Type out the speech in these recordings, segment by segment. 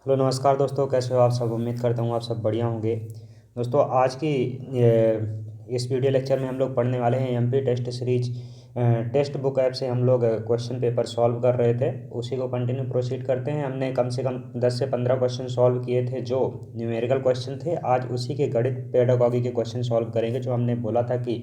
Hello नमस्कार दोस्तों, कैसे हो आप सब। उम्मीद करता हूँ आप सब बढ़िया होंगे। दोस्तों आज की इस वीडियो लेक्चर में हम लोग पढ़ने वाले हैं MP test series text book app से हम लोग क्वेश्चन पेपर सॉल्व कर रहे थे। उसी को कंटिन्यू प्रोसीड करते हैं। हमने कम से कम 10 से 15 क्वेश्चन सॉल्व किए थे जो न्यूमेरिकल क्वेश्चन थे। आज उसी के गणित पेडागॉजी के क्वेश्चन सॉल्व करेंगे जो हमने बोला था कि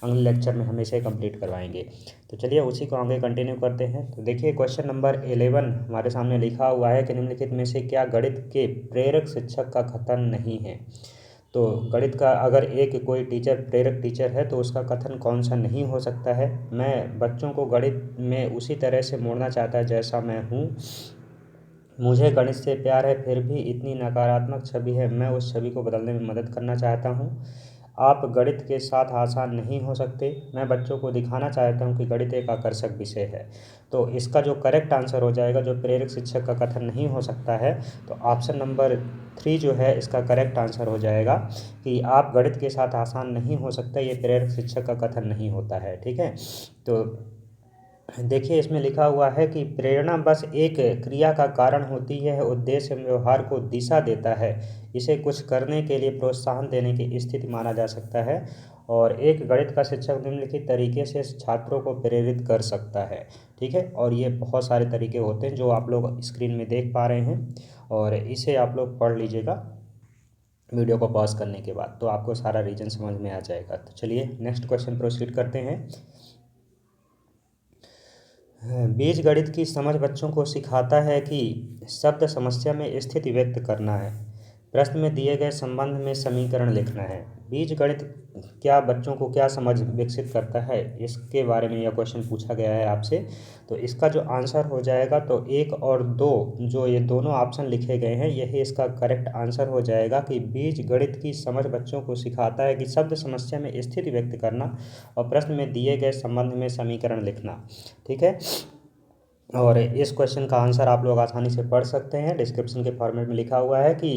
अगले लेक्चर में हम इसे कंप्लीट करवाएंगे। तो चलिए उसी को आगे कंटिन्यू करते हैं। तो देखिए क्वेश्चन नंबर 11 हमारे सामने लिखा हुआ है कि निम्नलिखित में से क्या गणित के प्रेरक शिक्षक का कथन नहीं है। तो गणित का अगर एक कोई टीचर प्रेरक टीचर है तो उसका कथन कौन सा नहीं हो सकता है। मैं बच्चों को गणित में उसी तरह से मोड़ना चाहता है जैसा मैं हूँ। मुझे गणित से प्यार है फिर भी इतनी नकारात्मक छवि है, मैं उस छवि को बदलने में मदद करना चाहता हूँ। आप गणित के साथ आसान नहीं हो सकते। मैं बच्चों को दिखाना चाहता हूँ कि गणित एक आकर्षक विषय है। तो इसका जो करेक्ट आंसर हो जाएगा, जो प्रेरक शिक्षक का कथन नहीं हो सकता है, तो ऑप्शन नंबर 3 जो है इसका करेक्ट आंसर हो जाएगा कि आप गणित के साथ आसान नहीं हो सकता। ये प्रेरक शिक्षक का कथन नहीं होता है। ठीक है। तो देखिए इसमें लिखा हुआ है कि प्रेरणा बस एक क्रिया का कारण होती है, उद्देश्य व्यवहार को दिशा देता है, इसे कुछ करने के लिए प्रोत्साहन देने की स्थिति माना जा सकता है। और एक गणित का शिक्षक निम्नलिखित तरीके से छात्रों को प्रेरित कर सकता है। ठीक है। और ये बहुत सारे तरीके होते हैं जो आप लोग स्क्रीन में देख पा रहे हैं, और इसे आप लोग पढ़ लीजिएगा वीडियो को पॉज करने के बाद, तो आपको सारा रीजन समझ में आ जाएगा। तो चलिए नेक्स्ट क्वेश्चन प्रोसीड करते हैं। बीजगणित की समझ बच्चों को सिखाता है कि शब्द समस्या में स्थिति व्यक्त करना है, प्रश्न में दिए गए संबंध में समीकरण लिखना है। बीजगणित क्या बच्चों को क्या समझ विकसित करता है, इसके बारे में यह क्वेश्चन पूछा गया है आपसे। तो इसका जो आंसर हो जाएगा, तो 1 और 2 जो ये दोनों ऑप्शन लिखे गए हैं, यही इसका करेक्ट आंसर हो जाएगा कि बीजगणित की समझ बच्चों को सिखाता है कि शब्द समस्या में स्थिति व्यक्त करना और प्रश्न में दिए गए संबंध में समीकरण लिखना। ठीक है। और इस क्वेश्चन का आंसर आप लोग आसानी से पढ़ सकते हैं। डिस्क्रिप्शन के फॉर्मेट में लिखा हुआ है कि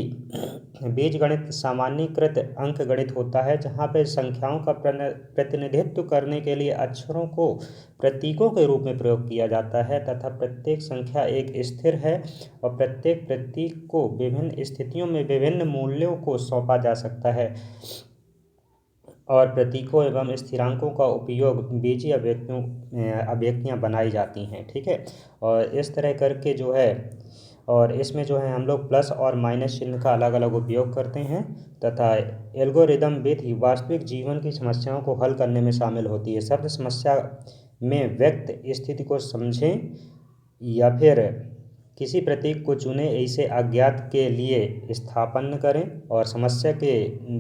बीजगणित सामान्यीकृत अंक गणित होता है जहाँ पे संख्याओं का प्रतिनिधित्व करने के लिए अक्षरों को प्रतीकों के रूप में प्रयोग किया जाता है तथा प्रत्येक संख्या एक स्थिर है और प्रत्येक प्रतीक को विभिन्न स्थितियों में विभिन्न मूल्यों को सौंपा जा सकता है और प्रतीकों एवं स्थिरांकों का उपयोग बीजीय अभिव्यक्तियाँ बनाई जाती हैं। ठीक है। और इस तरह करके जो है, और इसमें जो है हम लोग प्लस और माइनस चिन्ह का अलग अलग उपयोग करते हैं तथा एल्गोरिदम विधि वास्तविक जीवन की समस्याओं को हल करने में शामिल होती है। शब्द समस्या में व्यक्त स्थिति को समझें या फिर किसी प्रतीक को चुनें, इसे अज्ञात के लिए स्थानापन्न करें और समस्या के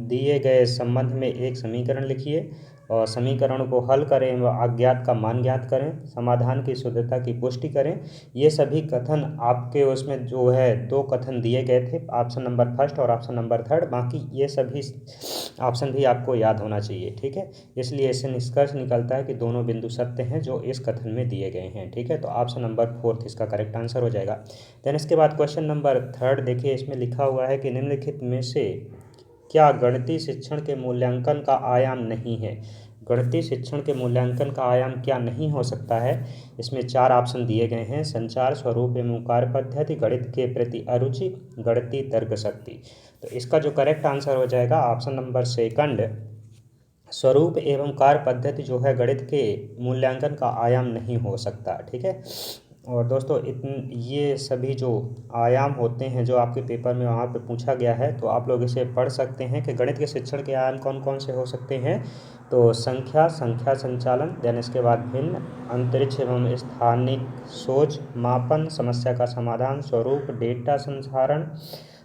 दिए गए संबंध में एक समीकरण लिखिए और समीकरण को हल करें व अज्ञात का मान ज्ञात करें, समाधान की शुद्धता की पुष्टि करें। ये सभी कथन आपके उसमें जो है 2 कथन दिए गए थे, ऑप्शन नंबर फर्स्ट और ऑप्शन नंबर थर्ड। बाकी ये सभी ऑप्शन भी आपको याद होना चाहिए। ठीक है। इसलिए इससे निष्कर्ष निकलता है कि दोनों बिंदु सत्य हैं जो इस कथन में दिए गए हैं। ठीक है। तो ऑप्शन नंबर 4 इसका करेक्ट आंसर हो जाएगा। देन इसके बाद क्वेश्चन नंबर 3 देखिए, इसमें लिखा हुआ है कि निम्नलिखित में से क्या गणितीय शिक्षण के मूल्यांकन का आयाम नहीं है। गणितीय शिक्षण के मूल्यांकन का आयाम क्या नहीं हो सकता है। इसमें 4 ऑप्शन दिए गए हैं। संचार, स्वरूप एवं कार्य पद्धति, गणित के प्रति अरुचि, गणितीय तर्क शक्ति। तो इसका जो करेक्ट आंसर हो जाएगा ऑप्शन नंबर सेकंड, स्वरूप एवं कार्य पद्धति जो है गणित के मूल्यांकन का आयाम नहीं हो सकता। ठीक है। और दोस्तों ये सभी जो आयाम होते हैं जो आपके पेपर में वहाँ पे पूछा गया है, तो आप लोग इसे पढ़ सकते हैं कि गणित के शिक्षण के आयाम कौन कौन से हो सकते हैं। तो संख्या, संख्या संचालन, देन इसके बाद भिन्न, अंतरिक्ष एवं स्थानिक सोच, मापन, समस्या का समाधान, स्वरूप, डेटा संधारण,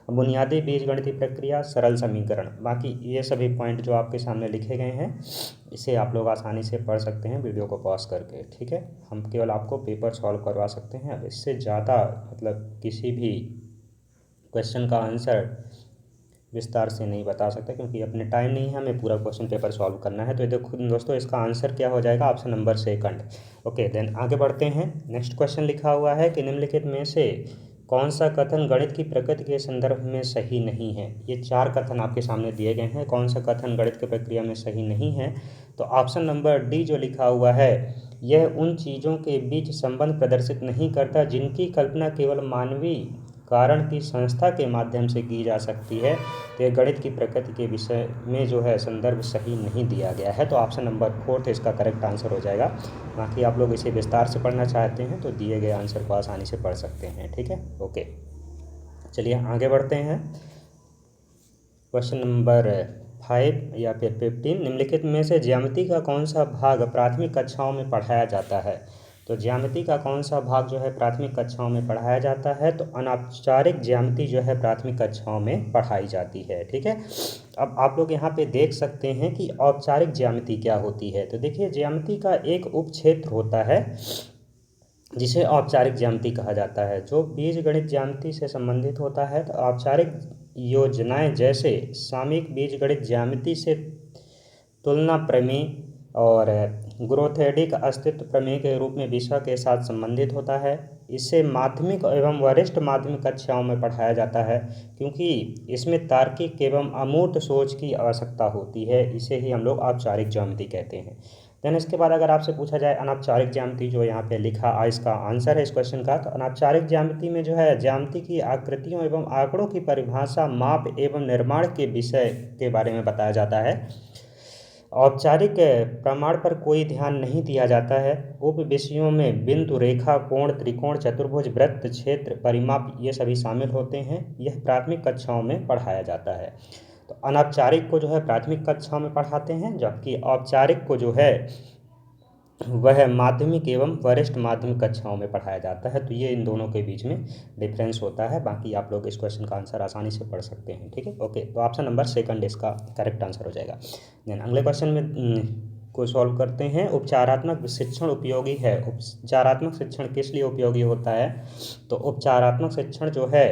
बुनियादी बीजगणितीय प्रक्रिया, सरल समीकरण। बाकी ये सभी पॉइंट जो आपके सामने लिखे गए हैं, इसे आप लोग आसानी से पढ़ सकते हैं वीडियो को पॉज करके। ठीक है। हम केवल आपको पेपर सॉल्व करवा सकते हैं, अब इससे ज़्यादा मतलब किसी भी क्वेश्चन का आंसर विस्तार से नहीं बता सकते क्योंकि अपने टाइम नहीं है, हमें पूरा क्वेश्चन पेपर सॉल्व करना है। तो ये देखो दोस्तों, इसका आंसर क्या हो जाएगा, option number second. Okay, then आगे बढ़ते हैं। नेक्स्ट क्वेश्चन लिखा हुआ है कि निम्नलिखित में से कौन सा कथन गणित की प्रकृति के संदर्भ में सही नहीं है। ये 4 कथन आपके सामने दिए गए हैं, कौन सा कथन गणित की प्रक्रिया में सही नहीं है। तो ऑप्शन नंबर डी जो लिखा हुआ है, यह उन चीज़ों के बीच संबंध प्रदर्शित नहीं करता जिनकी कल्पना केवल मानवीय कारण की संस्था के माध्यम से की जा सकती है, तो ये गणित की प्रकृति के विषय में जो है संदर्भ सही नहीं दिया गया है। तो ऑप्शन नंबर 4 इसका करेक्ट आंसर हो जाएगा। बाकी आप लोग इसे विस्तार से पढ़ना चाहते हैं तो दिए गए आंसर को आसानी से पढ़ सकते हैं। ठीक है, ओके, चलिए आगे बढ़ते हैं। क्वेश्चन नंबर 5 या फिर 15, निम्नलिखित में से ज्यामिति का कौन सा भाग प्राथमिक कक्षाओं में पढ़ाया जाता है? तो ज्यामिति का कौन सा भाग जो है प्राथमिक कक्षाओं में पढ़ाया जाता है? तो अनौपचारिक ज्यामिति जो है प्राथमिक कक्षाओं में पढ़ाई जाती है। ठीक है, अब आप लोग यहाँ पे देख सकते हैं कि औपचारिक ज्यामिति क्या होती है। तो देखिए, ज्यामिति का एक उपक्षेत्र होता है जिसे औपचारिक ज्यामिति कहा जाता है, जो बीजगणित ज्यामिति से संबंधित होता है। तो औपचारिक योजनाएं जैसे सामयिक बीजगणित ज्यामिति से तुलना प्रमेय और ग्रोथेडिक अस्तित्व प्रमेय के रूप में विषय के साथ संबंधित होता है। इसे माध्यमिक एवं वरिष्ठ माध्यमिक कक्षाओं में पढ़ाया जाता है, क्योंकि इसमें तार्किक एवं अमूर्त सोच की आवश्यकता होती है। इसे ही हम लोग औपचारिक ज्यामिति कहते हैं। देन इसके बाद अगर आपसे पूछा जाए अनौपचारिक ज्यामिति, जो यहाँ पे लिखा इसका आंसर है इस क्वेश्चन का, तो अनौपचारिक ज्यामिति में जो है ज्यामिति की आकृतियों एवं आंकड़ों की परिभाषा, माप एवं निर्माण के विषय के बारे में बताया जाता है। औपचारिक प्रमाण पर कोई ध्यान नहीं दिया जाता है। उप विषयों में बिंदु, रेखा, कोण, त्रिकोण, चतुर्भुज, वृत्त, क्षेत्र, परिमाप ये सभी शामिल होते हैं। यह प्राथमिक कक्षाओं में पढ़ाया जाता है। तो अनौपचारिक को जो है प्राथमिक कक्षाओं में पढ़ाते हैं, जबकि औपचारिक को जो है वह माध्यमिक एवं वरिष्ठ माध्यमिक कक्षाओं में पढ़ाया जाता है। तो ये इन दोनों के बीच में डिफरेंस होता है। बाकी आप लोग इस क्वेश्चन का आंसर आसानी से पढ़ सकते हैं। ठीक है, ओके, तो ऑप्शन नंबर 2 इसका करेक्ट आंसर हो जाएगा। देन अगले क्वेश्चन में को सॉल्व करते हैं। उपचारात्मक शिक्षण उपयोगी है। उपचारात्मक शिक्षण किस लिए उपयोगी होता है? तो उपचारात्मक शिक्षण जो है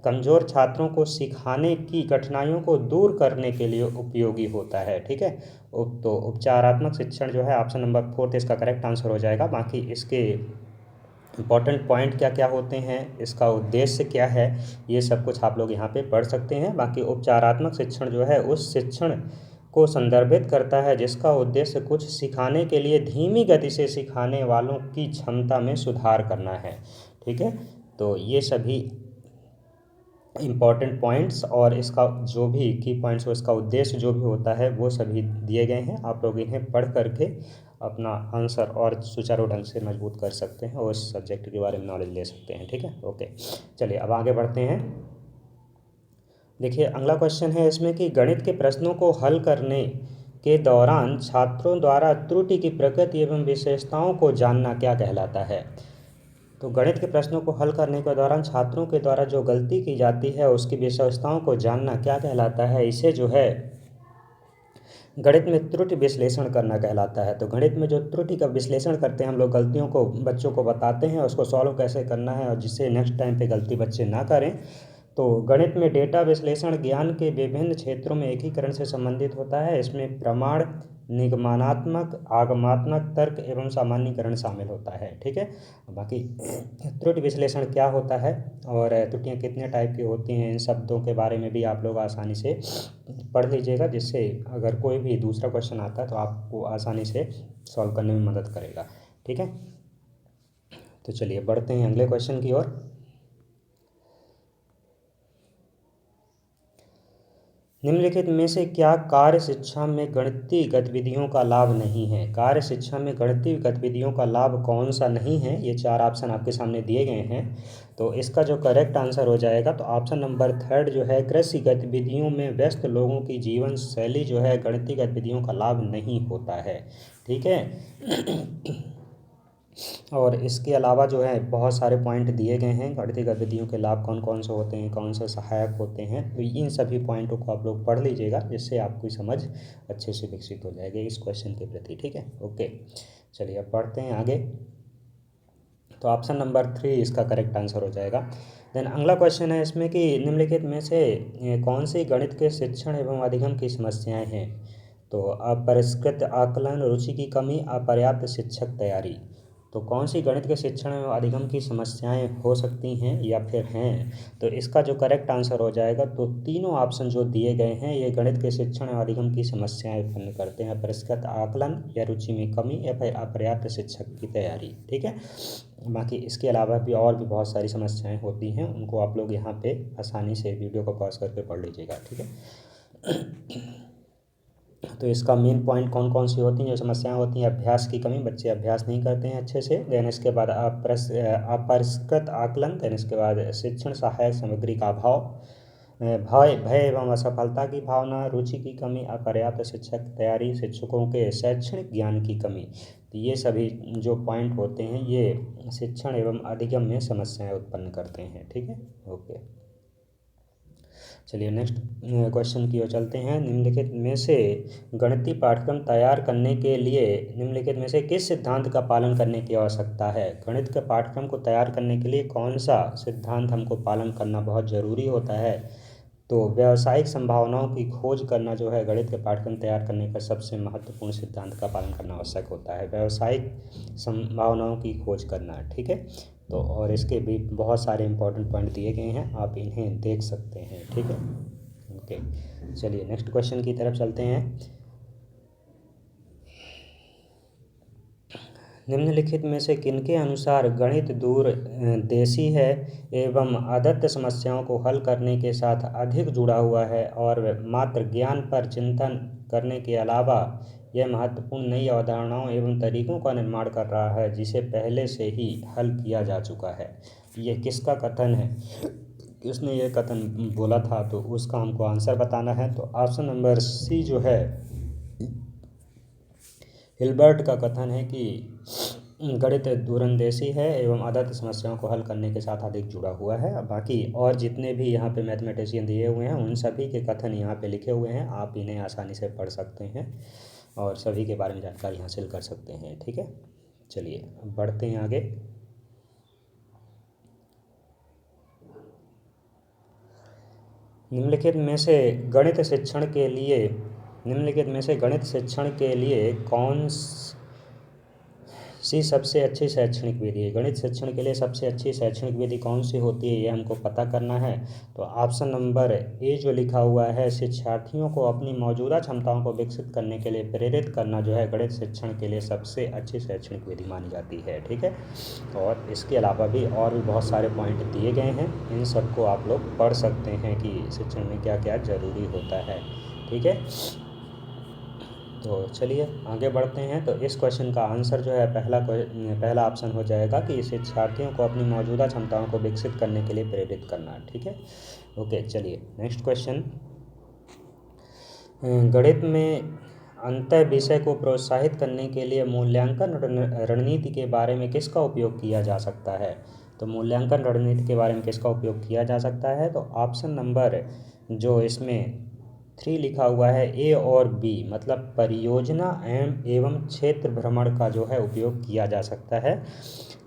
कमज़ोर छात्रों को सिखाने की कठिनाइयों को दूर करने के लिए उपयोगी होता है। ठीक है, तो उपचारात्मक शिक्षण जो है ऑप्शन नंबर 4 इसका करेक्ट आंसर हो जाएगा। बाकी इसके इम्पॉर्टेंट पॉइंट क्या क्या होते हैं, इसका उद्देश्य क्या है, ये सब कुछ आप लोग यहाँ पे पढ़ सकते हैं। बाकी उपचारात्मक शिक्षण जो है उस शिक्षण को संदर्भित करता है जिसका उद्देश्य कुछ सिखाने के लिए धीमी गति से सिखाने वालों की क्षमता में सुधार करना है। ठीक है, तो ये सभी इम्पॉर्टेंट पॉइंट्स और इसका जो भी की पॉइंट्स हो, इसका उद्देश्य जो भी होता है वो सभी दिए गए हैं। आप लोग इन्हें पढ़ करके अपना आंसर और सुचारू ढंग से मजबूत कर सकते हैं और उस सब्जेक्ट के बारे में नॉलेज ले सकते हैं। ठीक है, ओके, चलिए अब आगे बढ़ते हैं। देखिए अगला क्वेश्चन है इसमें कि गणित के प्रश्नों को हल करने के दौरान छात्रों द्वारा त्रुटि की प्रकृति एवं विशेषताओं को जानना क्या कहलाता है? तो गणित के प्रश्नों को हल करने के दौरान छात्रों के द्वारा जो गलती की जाती है उसकी विशेषताओं को जानना क्या कहलाता है? इसे जो है गणित में त्रुटि विश्लेषण करना कहलाता है। तो गणित में जो त्रुटि का विश्लेषण करते हैं हम लोग, गलतियों को बच्चों को बताते हैं, उसको सॉल्व कैसे करना है और जिससे नेक्स्ट टाइम पे गलती बच्चे ना करें। तो गणित में डेटा विश्लेषण ज्ञान के विभिन्न क्षेत्रों में एकीकरण से संबंधित होता है। इसमें प्रमाण, निगमनात्मक, आगमात्मक तर्क एवं सामान्यीकरण शामिल होता है। ठीक है, बाकी त्रुटि विश्लेषण क्या होता है और त्रुटियां कितने टाइप की होती हैं, इन शब्दों के बारे में भी आप लोग आसानी से पढ़ लीजिएगा, जिससे अगर कोई भी दूसरा क्वेश्चन आता है तो आपको आसानी से सॉल्व करने में मदद करेगा। ठीक है, तो चलिए बढ़ते हैं अगले क्वेश्चन की ओर। निम्नलिखित में से क्या कार्य शिक्षा में गणितीय गतिविधियों का लाभ नहीं है? कार्य शिक्षा में गणितीय गतिविधियों का लाभ कौन सा नहीं है? ये 4 ऑप्शन आपके सामने दिए गए हैं। तो इसका जो करेक्ट आंसर हो जाएगा तो ऑप्शन नंबर 3 जो है, कृषि गतिविधियों में व्यस्त लोगों की जीवन शैली जो है गणितीय गतिविधियों का लाभ नहीं होता है। ठीक है, और इसके अलावा जो है बहुत सारे पॉइंट दिए गए हैं, गणितीय गतिविधियों के लाभ कौन कौन से होते हैं, कौन से सहायक होते हैं। तो इन सभी पॉइंटों को आप लोग पढ़ लीजिएगा, जिससे आपकी समझ अच्छे से विकसित हो जाएगी इस क्वेश्चन के प्रति। ठीक है, ओके, चलिए अब बढ़ते हैं आगे। तो ऑप्शन नंबर 3 इसका करेक्ट आंसर हो जाएगा। देन अगला क्वेश्चन है इसमें कि निम्नलिखित में से कौन सी गणित के शिक्षण एवं अधिगम की समस्याएँ हैं? तो अपरिष्कृत आकलन, रुचि की कमी, अपर्याप्त शिक्षक तैयारी। तो कौन सी गणित के शिक्षण एवं अधिगम की समस्याएं हो सकती हैं या फिर हैं? तो इसका जो करेक्ट आंसर हो जाएगा, तो तीनों ऑप्शन जो दिए गए हैं ये गणित के शिक्षण एवं अधिगम की समस्याएं उत्पन्न करते हैं। परिष्कृत आकलन या रुचि में कमी या फिर अपर्याप्त शिक्षक की तैयारी। ठीक है, बाकी इसके अलावा भी और भी बहुत सारी समस्याएं होती हैं, उनको आप लोग यहाँ पे आसानी से वीडियो को पॉज करके पढ़ लीजिएगा। ठीक है, तो इसका मेन पॉइंट कौन कौन सी होती हैं जो समस्याएं होती हैं? अभ्यास की कमी, बच्चे अभ्यास नहीं करते हैं अच्छे से। देन इसके बाद अपरिष्कृत आकलन। देन इसके बाद शिक्षण सहायक सामग्री का अभाव, भय भय एवं असफलता की भावना, रुचि की कमी, अपर्याप्त शिक्षक तैयारी, शिक्षकों के शैक्षणिक ज्ञान की कमी। तो ये सभी जो पॉइंट होते हैं ये शिक्षण एवं अधिगम में समस्याएं उत्पन्न करते हैं। ठीक है, ओके, चलिए नेक्स्ट क्वेश्चन की ओर चलते हैं। निम्नलिखित में से गणितीय पाठ्यक्रम तैयार करने के लिए निम्नलिखित में से किस सिद्धांत का पालन करने की आवश्यकता है? गणित के पाठ्यक्रम को तैयार करने के लिए कौन सा सिद्धांत हमको पालन करना बहुत ज़रूरी होता है? तो व्यावसायिक संभावनाओं की खोज करना जो है गणित के पाठ्यक्रम तैयार करने का सबसे महत्वपूर्ण सिद्धांत का पालन करना आवश्यक होता है। व्यावसायिक संभावनाओं की खोज करना। ठीक है, तो और इसके भी बहुत सारे इंपॉर्टेंट पॉइंट दिए गए हैं, आप इन्हें देख सकते हैं। ठीक है, ओके, चलिए नेक्स्ट क्वेश्चन की तरफ चलते हैं। निम्नलिखित में से किनके अनुसार गणित दूरदेशी है एवं अदत्त समस्याओं को हल करने के साथ अधिक जुड़ा हुआ है और मात्र ज्ञान पर चिंतन करने के अलावा यह महत्वपूर्ण नई अवधारणाओं एवं तरीकों का निर्माण कर रहा है जिसे पहले से ही हल किया जा चुका है? ये किसका कथन है, किसने ये कथन बोला था? तो उसका हमको आंसर बताना है। तो ऑप्शन नंबर सी जो है हिल्बर्ट का कथन है कि गणित दूरंदेशी है एवं अदत्त समस्याओं को हल करने के साथ अधिक जुड़ा हुआ है। बाकी और जितने भी यहाँ पे मैथमेटिशियन दिए हुए हैं उन सभी के कथन यहाँ पे लिखे हुए हैं, आप इन्हें आसानी से पढ़ सकते हैं और सभी के बारे में जानकारी हासिल कर सकते हैं। ठीक है, चलिए बढ़ते हैं आगे। निम्नलिखित में से गणित शिक्षण के लिए कौन सी सबसे अच्छी शैक्षणिक विधि है? गणित शिक्षण के लिए सबसे अच्छी शैक्षणिक विधि कौन सी होती है, ये हमको पता करना है। तो ऑप्शन नंबर ए जो लिखा हुआ है, शिक्षार्थियों को अपनी मौजूदा क्षमताओं को विकसित करने के लिए प्रेरित करना जो है गणित शिक्षण के लिए सबसे अच्छी शैक्षणिक विधि मानी जाती है। ठीक है, और इसके अलावा भी और भी बहुत सारे पॉइंट दिए गए हैं, इन सबको आप लोग पढ़ सकते हैं कि शिक्षण में क्या क्या ज़रूरी होता है। ठीक है, तो चलिए आगे बढ़ते हैं। तो इस क्वेश्चन का आंसर जो है पहला ऑप्शन हो जाएगा कि शिक्षार्थियों को अपनी मौजूदा क्षमताओं को विकसित करने के लिए प्रेरित करना। ठीक है, ओके, चलिए नेक्स्ट क्वेश्चन। गणित में अंतः विषय को प्रोत्साहित करने के लिए मूल्यांकन रणनीति के बारे में किसका उपयोग किया जा सकता है? तो मूल्यांकन रणनीति के बारे में किसका उपयोग किया जा सकता है? तो ऑप्शन नंबर जो इसमें 3 लिखा हुआ है, ए और बी, मतलब परियोजना एवं क्षेत्र भ्रमण का जो है उपयोग किया जा सकता है।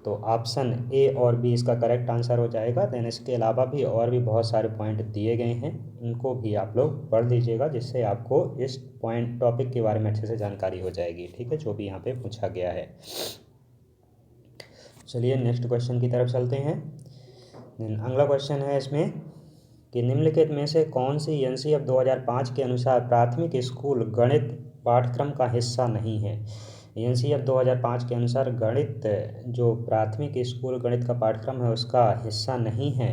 तो ऑप्शन ए और बी इसका करेक्ट आंसर हो जाएगा। देन इसके अलावा भी और भी बहुत सारे पॉइंट दिए गए हैं, उनको भी आप लोग पढ़ लीजिएगा जिससे आपको इस टॉपिक के बारे में अच्छे से जानकारी हो जाएगी। ठीक है, जो भी यहाँ पे पूछा गया है। चलिए नेक्स्ट क्वेश्चन की तरफ चलते हैं। अगला क्वेश्चन है इसमें कि निम्नलिखित में से कौन सी एनसीएफ 2005 के अनुसार प्राथमिक स्कूल गणित पाठ्यक्रम का हिस्सा नहीं है? एनसीएफ 2005 के अनुसार गणित जो प्राथमिक स्कूल गणित का पाठ्यक्रम है उसका हिस्सा नहीं है।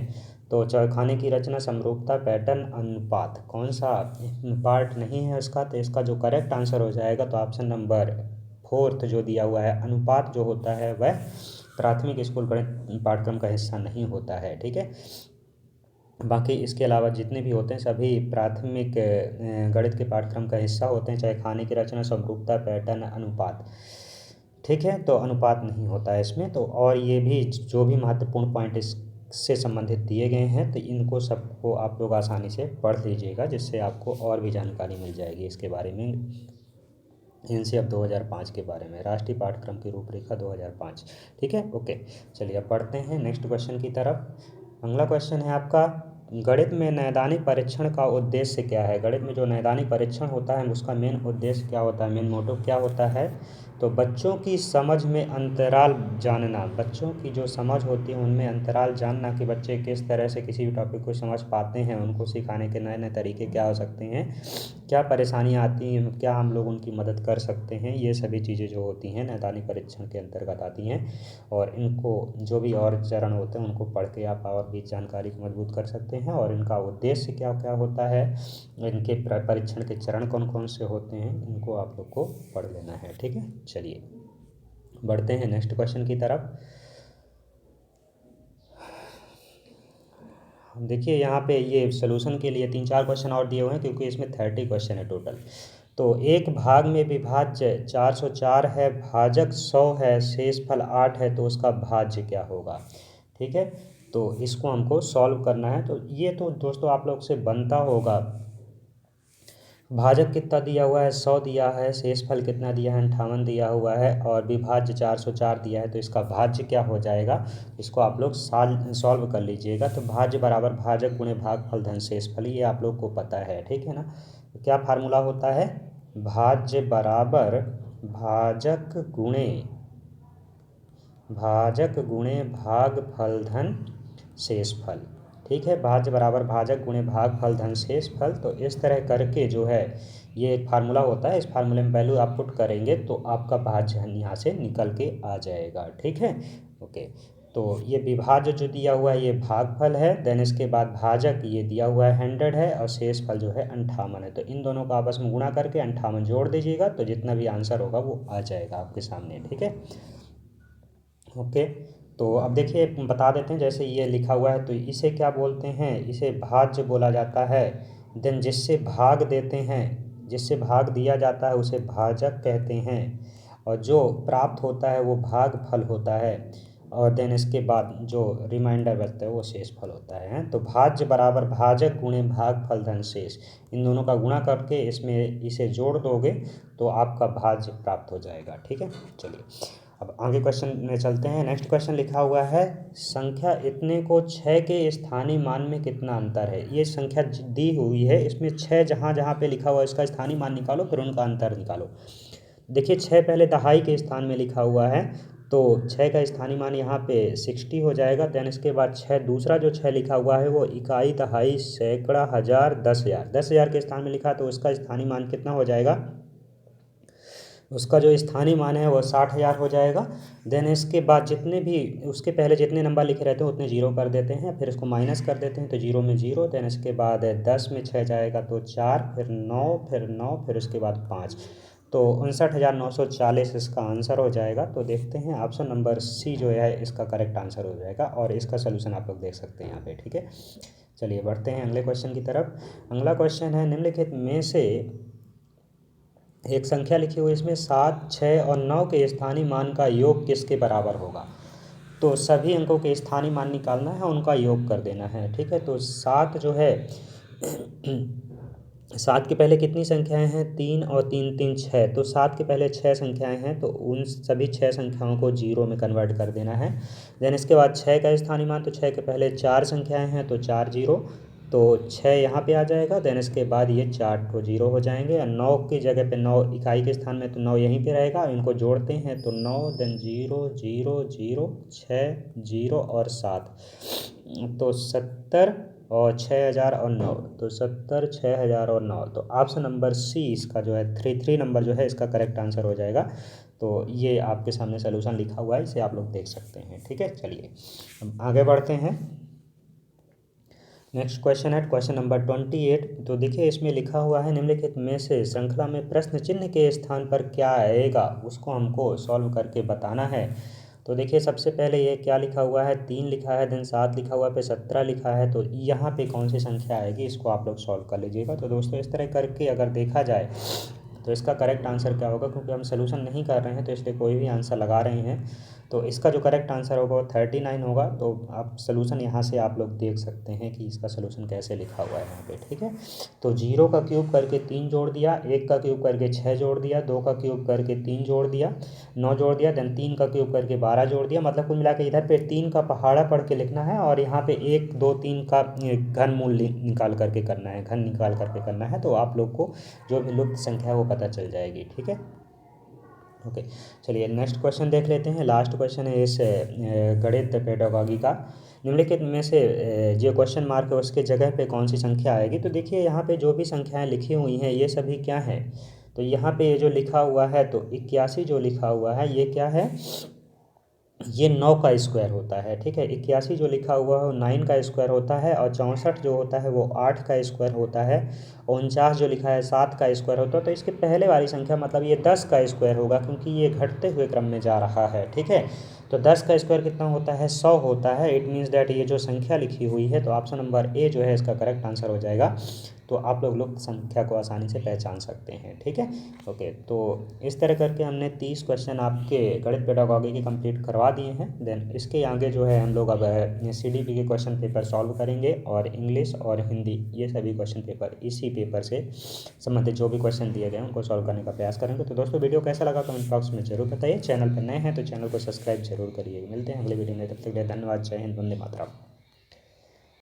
तो चौखाने की रचना, समरूपता, पैटर्न, अनुपात, कौन सा पार्ट नहीं है उसका? तो इसका जो करेक्ट आंसर हो जाएगा तो ऑप्शन नंबर 4 जो दिया हुआ है, अनुपात जो होता है वह प्राथमिक स्कूल गणित पाठ्यक्रम का हिस्सा नहीं होता है। ठीक है, बाकी इसके अलावा जितने भी होते हैं सभी प्राथमिक गणित के पाठ्यक्रम का हिस्सा होते हैं, चाहे खाने की रचना, समरूपता, पैटर्न, अनुपात। ठीक है, तो अनुपात नहीं होता है इसमें। तो और ये भी जो भी महत्वपूर्ण पॉइंट इससे संबंधित दिए गए हैं तो इनको सबको आप लोग आसानी से पढ़ लीजिएगा जिससे आपको और भी जानकारी मिल जाएगी इसके बारे में, एनसीएफ 2005 के बारे में, राष्ट्रीय पाठ्यक्रम की रूपरेखा 2005। ठीक है, ओके, चलिए अब पढ़ते हैं नेक्स्ट क्वेश्चन की तरफ। अगला क्वेश्चन है आपका गणित में नैदानिक परीक्षण का उद्देश्य क्या है? गणित में जो नैदानिक परीक्षण होता है उसका मेन उद्देश्य क्या होता है, मेन मोटिव क्या होता है? तो बच्चों की समझ में अंतराल जानना, बच्चों की जो समझ होती है उनमें अंतराल जानना कि बच्चे किस तरह से किसी भी टॉपिक को समझ पाते हैं, उनको सिखाने के नए नए तरीके क्या हो सकते हैं, क्या परेशानियाँ आती हैं, क्या हम लोग उनकी मदद कर सकते हैं, ये सभी चीज़ें जो होती हैं नैदानिक परीक्षण के अंतर्गत आती हैं। और इनको जो भी और चरण होते हैं उनको पढ़ के आप और भी जानकारी को मजबूत कर सकते हैं। और इनका उद्देश्य क्या क्या होता है, इनके परीक्षण के चरण कौन कौन से होते हैं, इनको आप लोग को पढ़ लेना है। ठीक है, चलिए बढ़ते हैं नेक्स्ट क्वेश्चन की तरफ। देखिए यहाँ पे ये सोल्यूशन के लिए 3-4 क्वेश्चन और दिए हुए हैं क्योंकि इसमें 30 क्वेश्चन है टोटल। तो एक भाग में विभाज्य 404 है, भाजक 100 है, शेषफल 8 है, तो उसका भाज्य क्या होगा? ठीक है, तो इसको हमको सॉल्व करना है। तो ये तो दोस्तों आप लोग से बनता होगा। भाजक कितना दिया हुआ है? 100 दिया है। शेषफल कितना दिया है? 58 दिया हुआ है। और विभाज्य 404 दिया है, तो इसका भाज्य क्या हो जाएगा? इसको आप लोग सॉल्व कर लीजिएगा। तो भाज्य बराबर भाजक गुणे भागफल धन शेषफल, ये आप लोग को पता है, ठीक है ना। तो क्या फार्मूला होता है? भाज्य बराबर भाजक गुणे भागफल धन शेषफल। ठीक है, भाज्य बराबर भाजक गुणे भागफल धन शेषफल। तो इस तरह करके जो है ये एक फार्मूला होता है, इस फार्मूले में वैल्यू आप पुट करेंगे तो आपका भाज्य यहाँ से निकल के आ जाएगा। ठीक है, ओके। तो ये विभाज्य जो दिया हुआ है ये भागफल है, देन इसके बाद भाजक ये दिया हुआ है 100 है, और शेषफल जो है 58 है। तो इन दोनों को आपस में गुणा करके 58 जोड़ दीजिएगा, तो जितना भी आंसर होगा वो आ जाएगा आपके सामने। ठीक है, ओके। तो अब देखिए बता देते हैं, जैसे ये लिखा हुआ है तो इसे क्या बोलते हैं? इसे भाज्य बोला जाता है। देन जिससे भाग देते हैं, जिससे भाग दिया जाता है उसे भाजक कहते हैं, और जो प्राप्त होता है वो भागफल होता है। और देन इसके बाद जो रिमाइंडर बचता है वो शेषफल होता है। तो भाज्य बराबर भाजक गुणे भागफल धन शेष, इन दोनों का गुणा करके इसमें इसे जोड़ दोगे तो आपका भाज्य प्राप्त हो जाएगा। ठीक है, चलिए अब आगे क्वेश्चन में चलते हैं। नेक्स्ट क्वेश्चन लिखा हुआ है, संख्या इतने को 6 के स्थानीय मान में कितना अंतर है? ये संख्या दी हुई है, इसमें 6 जहाँ जहाँ पे लिखा हुआ है इसका स्थानीय मान निकालो, फिर उनका अंतर निकालो। देखिए 6 पहले दहाई के स्थान में लिखा हुआ है, तो 6 का स्थानीय मान यहाँ पे 60 हो जाएगा। देन इसके बाद 6 दूसरा जो 6 लिखा हुआ है वो इकाई, दहाई, सैकड़ा, हज़ार, 10,000, 10,000 के स्थान में लिखा, तो उसका स्थानीय मान कितना हो जाएगा? उसका जो स्थानीय मान है वो 60,000 हो जाएगा। देन इसके बाद जितने भी उसके पहले जितने नंबर लिखे रहते हैं उतने जीरो कर देते हैं, फिर इसको माइनस कर देते हैं, तो जीरो में जीरो। देन इसके बाद 10 में 6 जाएगा तो 4, फिर 9, फिर 9, फिर उसके बाद 5, तो 59,940 इसका आंसर हो जाएगा। तो देखते हैं ऑप्शन नंबर सी जो है इसका करेक्ट आंसर हो जाएगा, और इसका सोल्यूशन आप लोग देख सकते हैं यहाँ पे। ठीक है, चलिए बढ़ते हैं अगले क्वेश्चन की तरफ। अगला क्वेश्चन है, निम्नलिखित में से एक संख्या लिखी हुई, इसमें 7, 6 और 9 के स्थानीय मान का योग किसके बराबर होगा? तो सभी अंकों के स्थानीय मान निकालना है, उनका योग कर देना है। ठीक है, तो 7 जो है 7 के पहले कितनी संख्याएं हैं? 3 और 3 3 6, तो 7 के पहले 6 संख्याएं हैं, तो उन सभी 6 संख्याओं को जीरो में कन्वर्ट कर देना है। देन इसके बाद 6 का स्थानीय मान, तो 6 के पहले 4 संख्याएं हैं, तो 4 जीरो, तो 6 यहाँ पे आ जाएगा। देन इसके बाद ये 4 तो जीरो हो जाएंगे, और 9 की जगह पे 9 इकाई के स्थान में, तो 9 यहीं पे रहेगा। इनको जोड़ते हैं तो 9, देन 0 0 0 6 0 और 7, तो 70 और 6,000 और 9, तो 70, 6,000 और 9, तो ऑप्शन नंबर सी इसका जो है 3 नंबर जो है इसका करेक्ट आंसर हो जाएगा। तो ये आपके सामने सोल्यूशन लिखा हुआ है, इसे आप लोग देख सकते हैं। ठीक है, चलिए हम आगे बढ़ते हैं। नेक्स्ट क्वेश्चन है क्वेश्चन नंबर 28। तो देखिए इसमें लिखा हुआ है, निम्नलिखित में से श्रृंखला में प्रश्न चिन्ह के स्थान पर क्या आएगा, उसको हमको सॉल्व करके बताना है। तो देखिए सबसे पहले ये क्या लिखा हुआ है? 3 लिखा है, देन 7 लिखा हुआ है, फिर 17 लिखा है, तो यहाँ पे कौन सी संख्या आएगी इसको आप लोग सॉल्व कर लीजिएगा। तो दोस्तों इस तरह करके अगर देखा जाए तो इसका करेक्ट आंसर क्या होगा, क्योंकि हम सोल्यूशन नहीं कर रहे हैं तो इसलिए कोई भी आंसर लगा रहे हैं। तो इसका जो करेक्ट आंसर होगा वो 39 होगा। तो आप सोल्यूशन यहाँ से आप लोग देख सकते हैं कि इसका सोल्यूशन कैसे लिखा हुआ है यहाँ पे, ठीक है। तो 0 का क्यूब करके 3 जोड़ दिया, 1 का क्यूब करके 6 जोड़ दिया, 2 का क्यूब करके 3 जोड़ दिया, 9 जोड़ दिया, देन 3 का क्यूब करके 12 जोड़ दिया। मतलब कुल मिला के इधर पे 3 का पहाड़ा पढ़ के लिखना है और यहाँ पे 1 2 3 का घन मूल निकाल करके करना है, घन निकाल करके करना है। तो आप लोग को जो भी लुप्त संख्या है वो पता चल जाएगी, ठीक है। ओके, चलिए नेक्स्ट क्वेश्चन देख लेते हैं। लास्ट क्वेश्चन है इस गणित पेडागॉजी का। निम्नलिखित में से जो क्वेश्चन मार्क है उसके जगह पे कौन सी संख्या आएगी। तो देखिए यहाँ पे जो भी संख्याएं लिखी हुई हैं ये सभी क्या हैं। तो यहाँ पे ये जो लिखा हुआ है तो 81 जो लिखा हुआ है ये क्या है, ये 9 का स्क्वायर होता है, ठीक है। 81 जो लिखा हुआ है वो 9 का स्क्वायर होता है और 64 जो होता है वो 8 का स्क्वायर होता है। 49 जो लिखा है 7 का स्क्वायर होता है। तो इसके पहले वाली संख्या मतलब ये 10 का स्क्वायर होगा क्योंकि ये घटते हुए क्रम में जा रहा है, ठीक है। तो 10 का स्क्वायर कितना होता है, 100 होता है। इट मीन्स दैट ये जो संख्या लिखी हुई है तो ऑप्शन नंबर ए जो है इसका करेक्ट आंसर हो जाएगा। तो आप लोग संख्या को आसानी से पहचान सकते हैं, ठीक है। ओके, तो इस तरह करके हमने 30 क्वेश्चन आपके गणित पेडागॉजी के कंप्लीट करवा दिए हैं। देन इसके आगे जो है हम लोग अब CDP के क्वेश्चन पेपर सॉल्व करेंगे और इंग्लिश और हिंदी ये सभी क्वेश्चन पेपर इसी पेपर से संबंधित जो भी क्वेश्चन दिए गए हैं उनको सॉल्व करने का प्रयास करेंगे। तो दोस्तों वीडियो कैसा लगा कमेंट बॉक्स में जरूर बताइए। चैनल पर नए हैं तो चैनल को सब्सक्राइब जरूर करिए। मिलते हैं अगले वीडियो में, तब तक के लिए धन्यवाद। जय हिंद, वंदे मातरम।